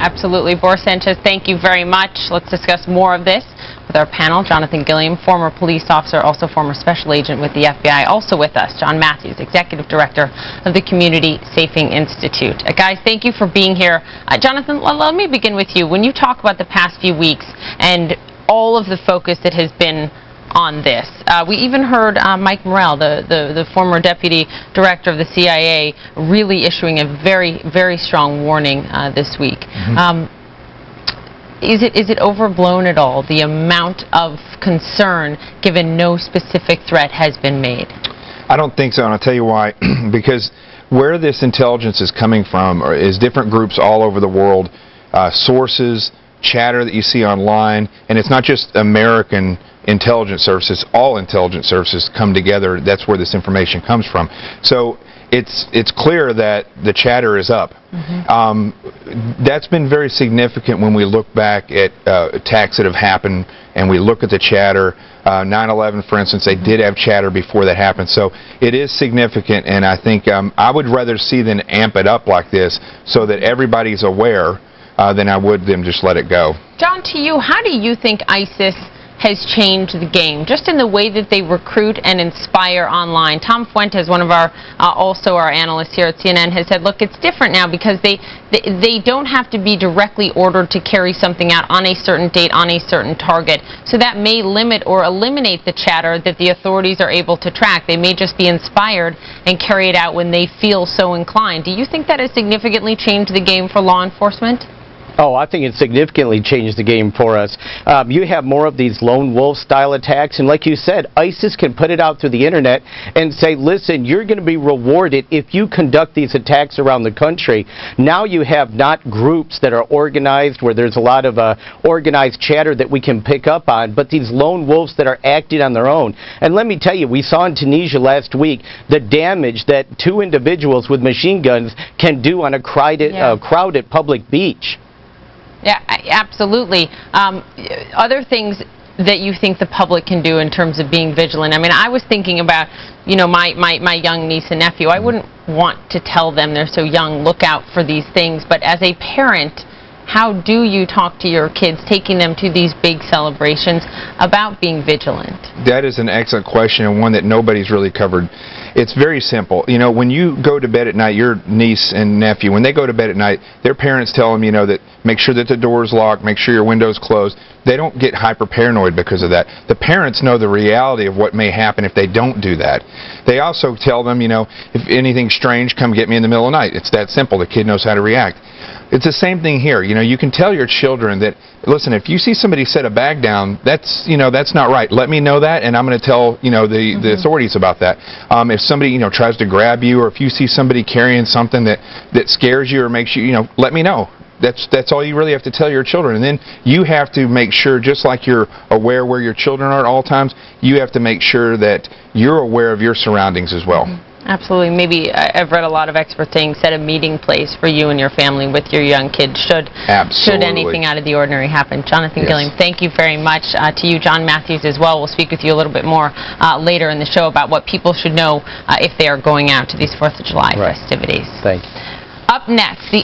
Absolutely. Boris Sanchez, thank you very much. Let's discuss more of this with our panel. Jonathan Gilliam, former police officer, also former special agent with the FBI. Also with us, John Matthews, executive director of the Community Safing Institute. Guys, thank you for being here. Jonathan, let me begin with you. When you talk about the past few weeks and all of the focus that has been on this. We even heard Mike Morell, the former deputy director of the CIA, really issuing a very, very strong warning this week. Is it overblown at all, the amount of concern, given no specific threat has been made? I don't think so, and I'll tell you why. Because where this intelligence is coming from is different groups all over the world, sources, chatter that you see online, and it's not just American intelligence services, all intelligence services come together. That's where this information comes from. So it's clear that the chatter is up. That's been very significant when we look back at attacks that have happened and we look at the chatter. 9/11, for instance, they did have chatter before that happened. So it is significant, and I think I would rather see them amp it up like this so that everybody's aware than I would them just let it go. John, to you, how do you think ISIS has changed the game, just in the way that they recruit and inspire online? Tom Fuentes, one of our, also our analysts here at CNN, has said, look, it's different now because they don't have to be directly ordered to carry something out on a certain date, on a certain target. So that may limit or eliminate the chatter that the authorities are able to track. They may just be inspired and carry it out when they feel so inclined. Do you think that has significantly changed the game for law enforcement? Oh, I think it significantly changed the game for us. You have more of these lone wolf style attacks, and like you said, ISIS can put it out through the internet and say, listen, you're going to be rewarded if you conduct these attacks around the country. Now you have not groups that are organized where there's a lot of organized chatter that we can pick up on, but these lone wolves that are acting on their own. And let me tell you, we saw in Tunisia last week the damage that two individuals with machine guns can do on a crowded public beach. Yeah, absolutely. Other things that you think the public can do in terms of being vigilant? I mean, I was thinking about, you know, my young niece and nephew. I wouldn't want to tell them, they're so young, look out for these things. But as a parent, how do you talk to your kids, taking them to these big celebrations, about being vigilant? That is an excellent question, and one that nobody's really covered. It's very simple. You know, when you go to bed at night, your niece and nephew, when they go to bed at night, their parents tell them, you know, that make sure that the door's locked, make sure your window's closed. They don't get hyper paranoid because of that. The parents know the reality of what may happen if they don't do that. They also tell them, you know, if anything's strange, come get me in the middle of the night. It's that simple. The kid knows how to react. It's the same thing here. You know, you can tell your children that, listen, if you see somebody set a bag down, that's, you know, that's not right. Let me know that, and I'm going to tell, you know, the authorities about that. If somebody, you know, tries to grab you, or if you see somebody carrying something that scares you or makes you, you know, let me know. That's all you really have to tell your children. And then you have to make sure, just like you're aware where your children are at all times, you have to make sure that you're aware of your surroundings as well. Absolutely. Maybe I've read a lot of experts saying set a meeting place for you and your family with your young kids should anything out of the ordinary happen. Jonathan Gilliam, thank you very much. To you, John Matthews, as well. We'll speak with you a little bit more later in the show about what people should know if they are going out to these 4th of July festivities. Thank you. Up next, the